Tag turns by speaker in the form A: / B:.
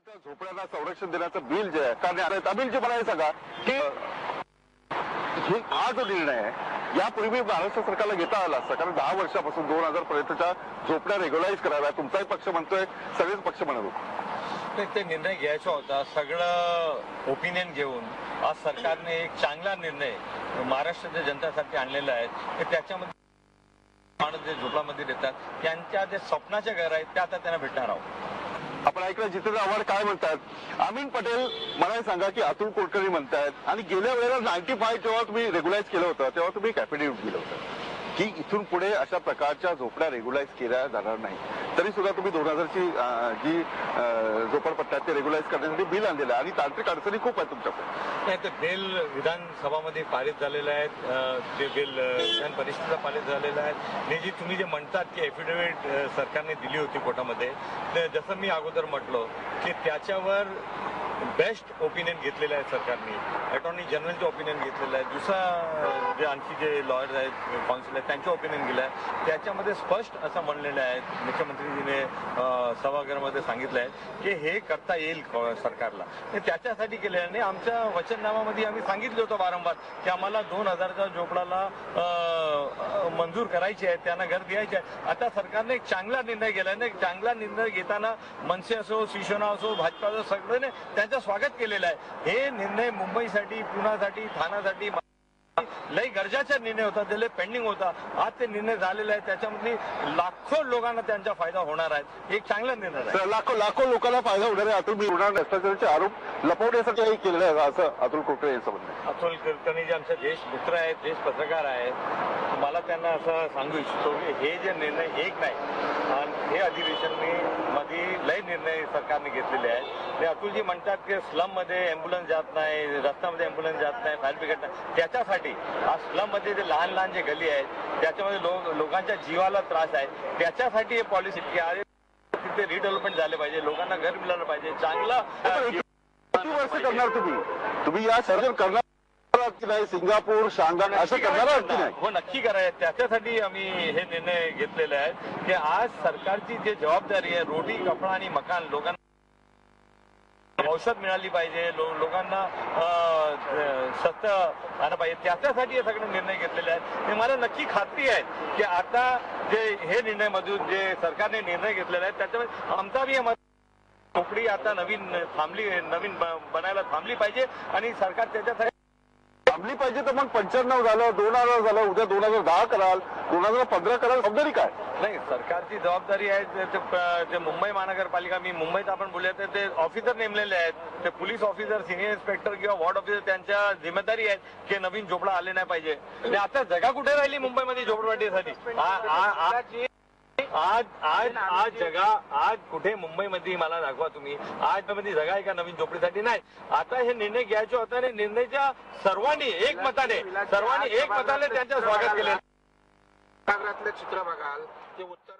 A: झोपड्यांना संरक्षण देण्याचं बिल जे आहे कारण त्या बिलची मला हे सांगा की हा जो निर्णय आहे यापूर्वी महाराष्ट्र सरकारला घेता आला असता कारण 10 वर्षापासून 2000 पर्यंतच्या झोपड्या रेग्युलाइज कराव्या तुमचाही पक्ष म्हणतोय सगळेच पक्ष म्हणत होते
B: ते निर्णय घ्यायचा होता सगळं ओपिनियन घेऊन आज सरकारने एक चांगला निर्णय महाराष्ट्राच्या जनतेसाठी आणलेला आहे त्याच्यामध्ये माणूस जे झोपडामध्ये देतात त्यांच्या जे स्वप्नाच्या घर आहेत त्या आता त्यांना भेटणार आहोत.
A: आपण ऐकलं जितेंद्र आव्हाड काय म्हणतात अमीन पटेल मला सांगा की अतुल कुलकर्णी म्हणतात आणि गेल्या वेळेला 95 जेव्हा तुम्ही रेग्युलाइज केलं होतं तेव्हा तुम्ही कॅफेडेव्हिट दिलं होतं की इथून पुढे अशा प्रकारच्या झोपड्या रेग्युलाइज केल्या जाणार नाही तरी सुद्धा तुम्ही 2000ची जी झोपडपट्ट्या ते रेग्युलाइज करण्यासाठी बिल आणलेलं आहे आणि तांत्रिक अडचणी खूप आहेत तुमच्याकडे.
B: नाही ते बिल विधानसभामध्ये पारित झालेलं आहे ते बिल विधान परिषदेला पारित झालेलं आहे जी तुम्ही जे म्हणतात की एफिडेव्हिट सरकारने दिली होती कोर्टामध्ये जसं मी अगोदर म्हटलो की त्याच्यावर बेस्ट ओपिनियन घेतलेलं आहे सरकारने अटॉर्नी जनरलचं ओपिनियन घेतलेलं आहे दुसरा जे आणखी जे लॉयर्स आहेत काउन्सिल आहेत त्यांचं ओपिनियन दिलं आहे त्याच्यामध्ये स्पष्ट असं म्हणलेलं आहे मुख्यमंत्रीजीने सभागृहामध्ये सांगितलं आहे की हे करता येईल सरकारला त्याच्यासाठी केलेलं नाही. आमच्या वचननामामध्ये आम्ही सांगितलं होतं वारंवार की आम्हाला 2000च्या झोपडाला मंजूर करायचे आहे त्यांना घर द्यायचे आहे. आता सरकारने एक चांगला निर्णय घेतला नाही चांगला निर्णय घेताना मनसे असो शिवसेना असो भाजपा असो सगळ्यांनी त्यांचं स्वागत केलेलं आहे. हे निर्णय मुंबईसाठी पुण्यासाठी ठाण्यासाठी लई गरजेचा निर्णय होता त्याला पेंडिंग होता आज ते निर्णय झालेला आहे त्याच्यामध्ये लाखो लोकांना त्यांचा फायदा होणार आहे. एक चांगला निर्णय आहे.
A: लाखो लोकांना फायदा होणार आहे. अतुल भ्रष्टाचाराचे आरोप लपवण्यासाठी केलेलं आहे असं अतुल कुलकर्णी यांचं म्हणणं आहे.
B: अतुल कुलकर्णी जे आमचे ज्येष्ठ मित्र आहेत ज्येष्ठ पत्रकार आहेत मला त्यांना असं सांगू इच्छितो की हे जे निर्णय एक नाही आणि हे अधिवेशनमध्ये लय निर्णय सरकारने घेतलेले आहेत. अतुलजी म्हणतात की स्लम मध्ये अँब्युलन्स जात नाही रस्त्यामध्ये अँब्युलन्स जात नाही फायर ब्रिगेड नाही त्याच्यासाठी आज स्लम मध्ये जे लहान लहान जे गली आहेत त्याच्यामध्ये लोकांच्या जीवाला त्रास आहे त्याच्यासाठी हे पॉलिसी की आज तिथे रिडेव्हलपमेंट झाले पाहिजे लोकांना घर मिळालं पाहिजे चांगला
A: किती वर्ष करणार तुम्ही या सर्जन करणार की नाही सिंगापूर शांघाय असं करणार की नाही.
B: हो नक्की करायचं त्याच्यासाठी आम्ही हे निर्णय घेतलेले आहेत की आज सरकारची जे जबाबदारी आहे रोटी कपडा आणि मकान लोकांना औषध मिळाली पाहिजे लोकांना स्वस्त आलं पाहिजे त्याच्यासाठी हे सगळे निर्णय घेतलेले आहेत. मला नक्की खात्री आहे की आता जे हे निर्णय मधून जे सरकारने निर्णय घेतलेले आहेत त्याच्यामध्ये आमचा बी झोपडी आता नवीन बनायला थांबली पाहिजे आणि सरकार त्याच्यासाठी
A: थांबली पाहिजे. तर मग 95 झालं 2000 झालं उद्या 2010 कराल 2015 कराल समजली काय
B: नाही सरकारची जबाबदारी आहे ते मुंबई महानगरपालिका मी मुंबईत आपण बोलूया ते ऑफिसर नेमलेले आहेत ते पोलीस ऑफिसर सिनियर इन्स्पेक्टर किंवा वॉर्ड ऑफिसर त्यांच्या जिम्मेदारी आहेत की नवीन झोपडा आले नाही पाहिजे. आता जगा कुठे राहिली मुंबईमध्ये झोपडपट्टीसाठी आज कुठे मुंबईमध्ये मला दाखवा तुम्ही आज मध्ये जगा आहे का नवीन झोपडीसाठी नाही. आता हे निर्णय घ्यायचे होते आणि निर्णयाच्या सर्वांनी एकमताने त्यांचं स्वागत केलं.
C: चित्र बघाल ते उत्तर